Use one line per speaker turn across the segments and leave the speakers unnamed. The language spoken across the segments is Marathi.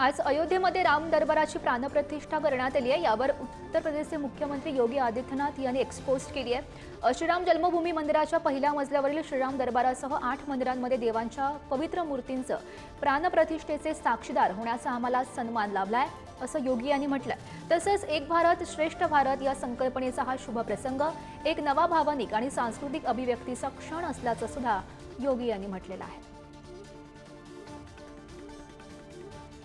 आज अयोध्येमध्ये राम दरबाराची प्राणप्रतिष्ठा करण्यात आली आहे। यावर उत्तर प्रदेशचे मुख्यमंत्री योगी आदित्यनाथ यांनी एक्सपोस्ट केली आहे। श्रीराम जन्मभूमी मंदिराच्या पहिल्या मजल्यावरील श्रीराम दरबारासह 8 मंदिरांमध्ये देवांच्या पवित्र मूर्तींचं प्राणप्रतिष्ठेचे साक्षीदार होण्याचा आम्हाला सन्मान लाभला आहे, असं योगी यांनी म्हटलं। तसंच एक भारत श्रेष्ठ भारत या संकल्पनेचा हा शुभ प्रसंग एक नवा भावनिक आणि सांस्कृतिक अभिव्यक्तीचा क्षण असल्याचं सुद्धा योगी यांनी म्हटलेलं आहे।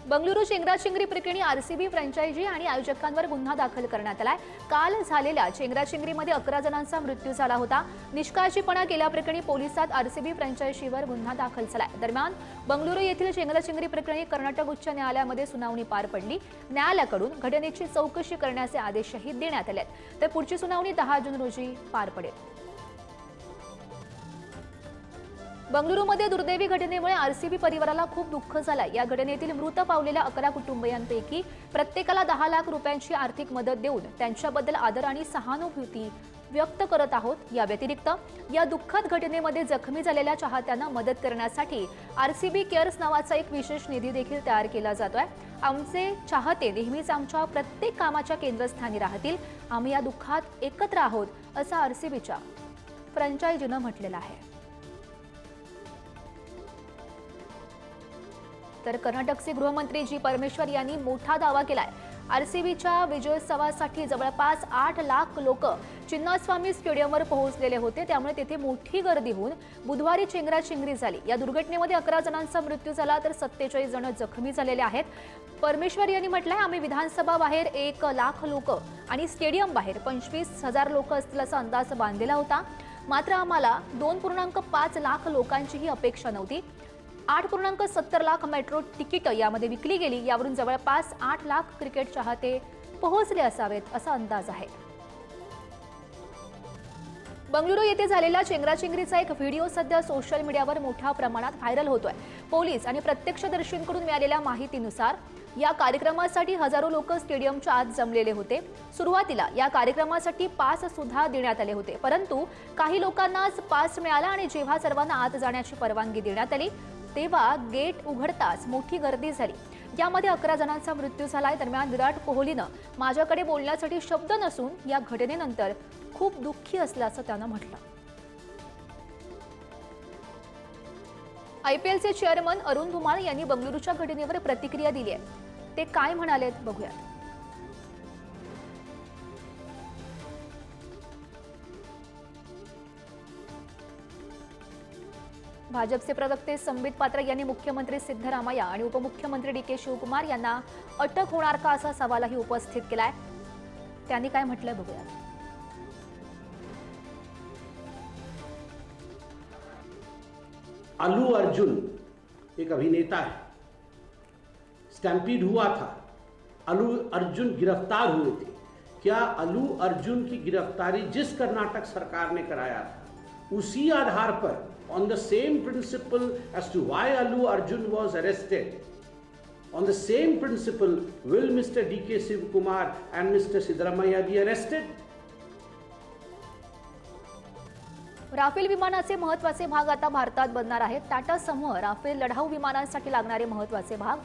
बंगळुरू चेंगराचेंगरी प्रकरणी आरसीबी फ्रँचायझी आणि आयोजकांवर गुन्हा दाखल करण्यात आलाय। काल झालेल्या चेंगराचेंगरीमध्ये 11 जणांचा मृत्यू झाला होता। निष्काळजीपणा केल्याप्रकरणी पोलिसात आरसीबी फ्रँचायझीवर गुन्हा दाखल झालाय। दरम्यान बंगळुरू येथील चेंगराचेंगरी प्रकरणी कर्नाटक उच्च न्यायालयामध्ये सुनावणी पार पडली। न्यायालयाकडून घटनेची चौकशी करण्याचे आदेशही देण्यात आले आहेत। तर पुढची सुनावणी 10 जून रोजी पार पडेल। बंगळुरूमध्ये दुर्दैवी घटनेमुळे आरसीबी परिवाराला खूप दुःख झालंय। या घटनेतील मृत पावलेल्या 11 कुटुंबियांपैकी प्रत्येकाला 10 लाख रुपयांची आर्थिक मदत देऊन त्यांच्याबद्दल आदर आणि सहानुभूती व्यक्त करत आहोत। या व्यतिरिक्त या दुःखद घटनेमध्ये जखमी झालेल्या चाहत्यांना मदत करण्यासाठी आरसीबी केअर्स नावाचा एक विशेष निधी देखील तयार केला जातोय। आमचे चाहते नेहमीच आमच्या प्रत्येक कामाच्या केंद्रस्थानी राहतील। आम्ही या दुःखात एकत्र आहोत, असं आरसीबीच्या फ्रँचायझीनं म्हटलेलं आहे। तर कर्नाटकचे गृहमंत्री जी परमेश्वर यांनी मोठा दावा केलाय। आरसीबीच्या विजयोत्सवासाठी जवळपास 8 लाख लोक चिन्नास्वामी स्टेडियमवर पोहोचलेले होते, त्यामुळे तेथे मोठी गर्दी होऊन बुधवारी चेंगराचेंगरी झाली। या दुर्घटनेमध्ये 11 जणांचा मृत्यू झाला तर 47 जण जखमी झालेले आहेत। परमेश्वर यांनी म्हटलंय, आम्ही विधानसभा बाहेर 1 लाख लोक आणि स्टेडियम बाहेर 25,000 लोक असतील असा अंदाज बांधलेला होता। मात्र आम्हाला 2.5 लाख लोकांचीही अपेक्षा नव्हती। 8.70 लाख मेट्रो तिकीट यामध्ये विकली गेली। यावरून जवळपास 8 लाख क्रिकेट चाहते पोहोचले असावेत असा अंदाज आहे। बंगळुरू येथे झालेल्या चेंगराचेंगरीचा एक व्हिडिओ सध्या सोशल मीडियावर मोठ्या प्रमाणात व्हायरल होतोय। पोलीस आणि प्रत्यक्षदर्शींकडून मिळालेल्या माहितीनुसार या कार्यक्रमासाठी हजारो लोक स्टेडियमच्या आत जमलेले होते। सुरुवातीला या कार्यक्रमासाठी पास सुद्धा देण्यात आले होते, परंतु काही लोकांनाच पास मिळाला आणि जेव्हा सर्वांना आत जाण्याची परवानगी देण्यात आली तेव्हा गेट उघडताच मोठी गर्दी झाली। यामध्ये 11 जणांचा मृत्यू झालाय। दरम्यान विराट कोहलीनं माझ्याकडे बोलण्यासाठी शब्द नसून या घटनेनंतर खूप दुःखी असल्याचं त्यानं म्हटलं। आयपीएलचे चेअरमन अरुण धुमाळ यांनी बंगळुरूच्या घटनेवर प्रतिक्रिया दिली आहे। ते काय म्हणालेत बघूयात। भाजपचे प्रवक्ते संबित पात्र यांनी मुख्यमंत्री सिद्धरामय्या आणि उपमुख्यमंत्री डी.के. शिवकुमार यांना अटक होणार का असा सवालही उपस्थित केलाय। त्यांनी काय म्हटलंय बघूया।
अल्लू अर्जुन एक अभिनेता है, स्टैम्पीड हुआ था, अल्लू अर्जुन गिरफ्तार हुए थे। क्या अल्लू अर्जुन की गिरफ्तारी जिस कर्नाटक सरकार ने कराया था उसी आधार पर on the same principle as to why Allu Arjun was arrested, on the same principle will Mr. D.K. Shivakumar and Mr. Siddaramaiah be arrested?
Rafale विमानाचे महत्त्वाचे भाग आता भारतात बनणार आहेत। टाटा समूह राफेल लढाऊ विमानांसाठी लागणारे महत्त्वाचे भाग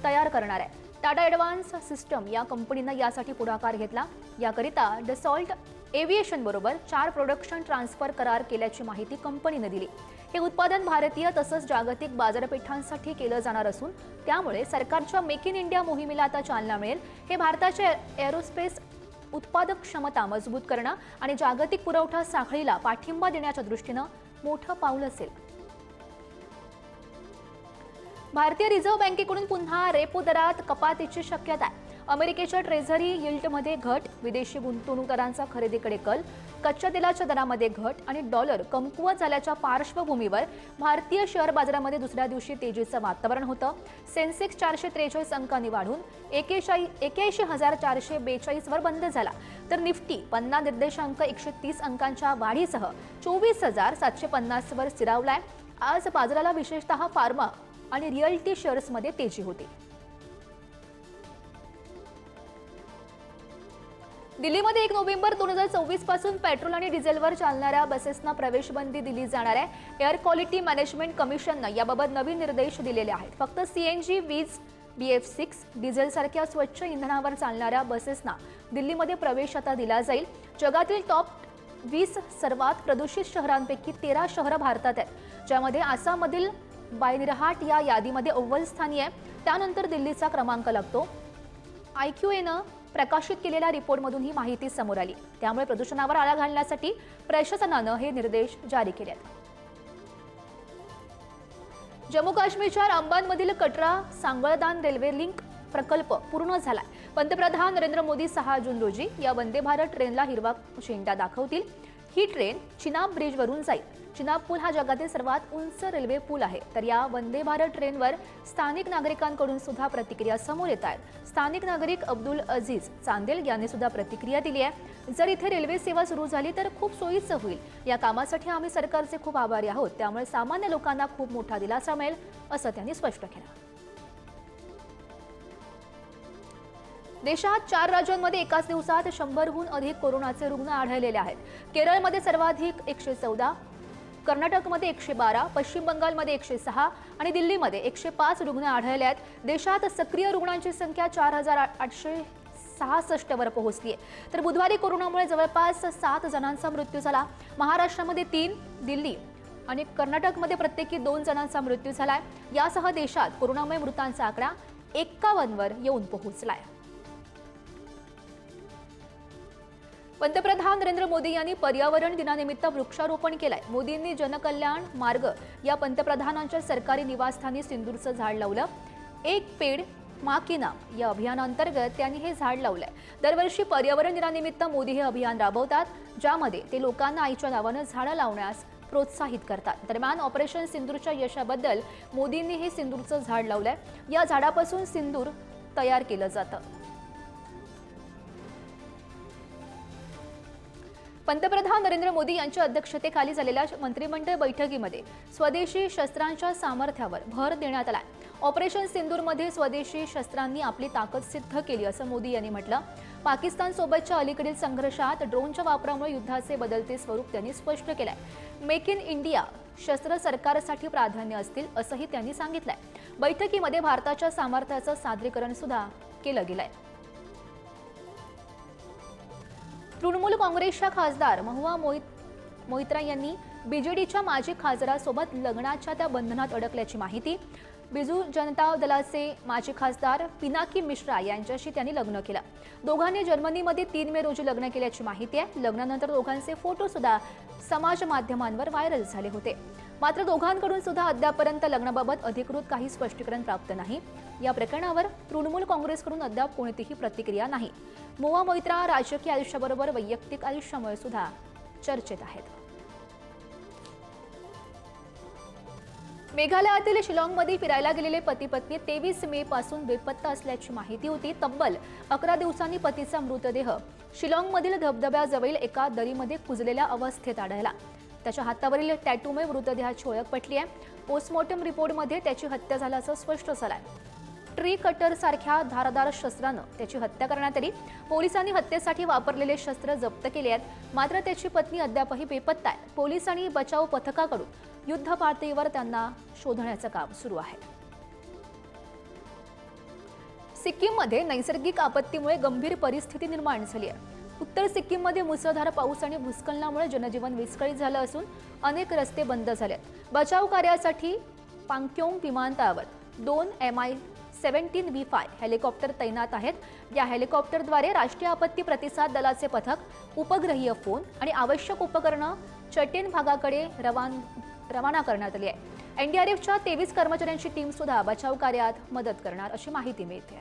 तयार करणार आहे। टाटा ॲडव्हान्स सिस्टम या कंपनीनं यासाठी पुढाकार घेतला। याकरिता डसॉल्ट एव्हिएशन बरोबर 4 प्रोडक्शन ट्रान्सफर करार केल्याची माहिती कंपनीने दिली। हे उत्पादन भारतीय तसंच जागतिक बाजारपेठांसाठी केलं जाणार असून त्यामुळे सरकारच्या मेक इन इंडिया मोहिमेला आता चालना मिळेल। हे भारताच्या एरोस्पेस उत्पादक क्षमता मजबूत करणं आणि जागतिक पुरवठा साखळीला पाठिंबा देण्याच्या दृष्टीनं मोठं पाऊल असेल। भारतीय रिझर्व्ह बँकेकडून पुन्हा रेपो दरात कपातीची शक्यता आहे। अमेरिकेच्या ट्रेझरी यील्डमध्ये घट, विदेशी गुंतवणूकदारांचा खरेदीकडे कल, कच्च्या तेलाच्या दरामध्ये घट आणि डॉलर कमकुवत झाल्याच्या पार्श्वभूमीवर भारतीय शेअर बाजारामध्ये दुसऱ्या दिवशी तेजीचं वातावरण होतं। सेन्सेक्स 443 अंकांनी वाढून 81,442 वर बंद झाला, तर निफ्टी 50 निर्देशांक 130 अंकांच्या वाढीसह 24,750 वर स्थिरावलाय। आज बाजाराला विशेषतः फार्मा आणि रिअल्टी शेअर्समध्ये तेजी होती। दिल्लीमध्ये 1 नोव्हेंबर 2024 पासून पेट्रोल आणि डिझेलवर चालणाऱ्या बसेसना प्रवेशबंदी दिली जाणार आहे। एअर क्वालिटी मॅनेजमेंट कमिशनने याबाबत नवीन निर्देश दिलेले आहेत। फक्त सीएनजी, वीज BF6 डिझेलसारख्या स्वच्छ इंधनावर चालणाऱ्या बसेसना दिल्लीमध्ये प्रवेश आता दिला जाईल. जगातील टॉप 20 सर्वात प्रदूषित शहरांपैकी 13 शहरं भारतात आहेत, ज्यामध्ये आसाममधील बायनिरहाट या यादीमध्ये अव्वल स्थानी आहे. त्यानंतर दिल्लीचा क्रमांक लागतो. IQAनं प्रकाशित केलेल्या रिपोर्टमधून ही माहिती समोर आली. त्यामुळे प्रदूषणावर आळा घालण्यासाठी प्रशासनानं हे निर्देश जारी केले आहेत. जम्मू काश्मीरच्या रामबानमधील कटरा सांगळदान रेल्वे लिंक प्रकल्प पूर्ण झालाय. पंतप्रधान नरेंद्र मोदी 6 जून रोजी या वंदे भारत ट्रेनला हिरवा झेंडा दाखवतील. ही ट्रेन चिनाब ब्रिजवरून जाईल. चिनाब पूल हा जगातील सर्वात उंच रेल्वे पूल आहे. तर या वंदे भारत ट्रेनवर स्थानिक नागरिकांकडून सुद्धा प्रतिक्रिया समोर येत आहेत. स्थानिक नागरिक अब्दुल अजीज चांदेल यांनी सुद्धा प्रतिक्रिया दिली आहे. जर इथे रेल्वे सेवा सुरू झाली तर खूप सोयीचं होईल. या कामासाठी आम्ही सरकारचे खूप आभारी आहोत. त्यामुळे सामान्य लोकांना खूप मोठा दिलासा मिळेल असं त्यांनी स्पष्ट केलं. देशात 4 राज्यांमध्ये एकाच दिवसात 100हून अधिक कोरोनाचे रुग्ण आढळलेले आहेत. केरळमध्ये सर्वाधिक 114, कर्नाटकमध्ये 112, पश्चिम बंगालमध्ये 106 आणि दिल्लीमध्ये 105 रुग्ण आढळले आहेत. देशात सक्रिय रुग्णांची संख्या 4866 वर पोहोचली आहे. तर बुधवारी कोरोनामुळे जवळपास 7 जणांचा मृत्यू झाला. महाराष्ट्रामध्ये 3, दिल्ली आणि कर्नाटकमध्ये प्रत्येकी 2 जणांचा मृत्यू झालाय. यासह देशात कोरोनामुळे मृतांचा आकडा 51 वर येऊन पोहोचलाय. पंतप्रधान नरेंद्र मोदी यांनी पर्यावरण दिनानिमित्त वृक्षारोपण केलंय. मोदींनी जनकल्याण मार्ग या पंतप्रधानांच्या सरकारी निवासस्थानी सिंदूरचं झाड लावलं. एक पेड मां के नाम या अभियानांतर्गत त्यांनी हे झाड लावलंय. दरवर्षी पर्यावरण दिनानिमित्त मोदी हे अभियान राबवतात, ज्यामध्ये ते लोकांना आईच्या नावानं झाडं लावण्यास प्रोत्साहित करतात. दरम्यान ऑपरेशन सिंदूरच्या यशाबद्दल मोदींनी हे सिंदूरचं झाड लावलंय. या झाडापासून सिंदूर तयार केलं जातं. पंतप्रधान नरेंद्र मोदी यांच्या अध्यक्षतेखाली झालेल्या मंत्रिमंडळ बैठकीमध्ये स्वदेशी शस्त्रांच्या सामर्थ्यावर भर देण्यात आला. ऑपरेशन सिंदूरमध्ये स्वदेशी शस्त्रांनी आपली ताकद सिद्ध केली असं मोदी यांनी म्हटलं. पाकिस्तानसोबतच्या अलीकडील संघर्षात ड्रोनच्या वापरामुळे युद्धाचे बदलते स्वरूप त्यांनी स्पष्ट केलंय. मेक इन इंडिया शस्त्र सरकारसाठी प्राधान्य असतील असंही त्यांनी सांगितलंय. बैठकीमध्ये भारताच्या सामर्थ्याचं सादरीकरण सुद्धा केलं गेलंय. तृणमूल काँग्रेसच्या खासदार महुआ मोइत्रा यांनी बीजेडीच्या माजी खासदारासोबत लग्नाच्या त्या बंधनात अडकल्याची माहिती. बिजू जनता दलाचे माजी खासदार पिनाकी मिश्रा यांच्याशी त्यांनी लग्न केलं. दोघांनी जर्मनीमध्ये 3 मे रोजी लग्न केल्याची माहिती आहे. लग्नानंतर दोघांचे फोटो सुद्धा समाज माध्यमांवर व्हायरल झाले होते. मात्र दोघांकडून सुद्धा अद्यापपर्यंत लग्नाबाबत अधिकृत काही स्पष्टीकरण प्राप्त नाही. या प्रकरणावर तृणमूल काँग्रेसकडून अद्याप कोणतीही प्रतिक्रिया नाही. महुआ मोइत्रा राजकीय आयुष्याबरोबर वैयक्तिक आयुष्यामुळे सुद्धा चर्चेत आहेत. मेघालयातील शिलाँगमध्ये फिरायला गेलेले पती पत्नी 23 मे पासून बेपत्ता असल्याची माहिती होती. तब्बल 11 दिवसांनी पतीचा मृतदेह शिलाँगमधील धबधब्याजवळील एका दरीमध्ये कुजलेल्या अवस्थेत आढळला. त्याच्या हातावरील टॅटूमुळे मृतदेहाची ओळख पटली आहे. पोस्टमॉर्टम रिपोर्टमध्ये त्याची हत्या झाल्याचं स्पष्ट झालंय. ट्री कटर सारख्या धारदार शस्त्रानं त्याची हत्या करण्यात आली. पोलिसांनी हत्येसाठी वापरलेले शस्त्र जप्त केले आहेत. मात्र त्याची पत्नी अद्यापही बेपत्ता आहे. पोलीस आणि बचाव पथकाकडून युद्ध पातळीवर त्यांना शोधण्याचं काम सुरू आहे. सिक्कीममध्ये नैसर्गिक आपत्तीमुळे गंभीर परिस्थिती निर्माण झाली आहे. उत्तर सिक्कीममध्ये मुसळधार पाऊस आणि भूस्खलनामुळे जनजीवन विस्कळीत झालं असून अनेक रस्ते बंद झाले आहेत. बचाव कार्यासाठी पांग्योंग विमानतळावर 2 Mi-17 V5 हेलिकॉप्टर तैनात आहेत. या हेलिकॉप्टरद्वारे राष्ट्रीय आपत्ती प्रतिसाद दलाचे पथक उपग्रहीय फोन आणि आवश्यक उपकरणं चटेन भागाकडे रवाना करण्यात आली आहे. NDRFच्या 23 कर्मचाऱ्यांची टीम सुद्धा बचाव कार्यात मदत करणार अशी माहिती मिळते.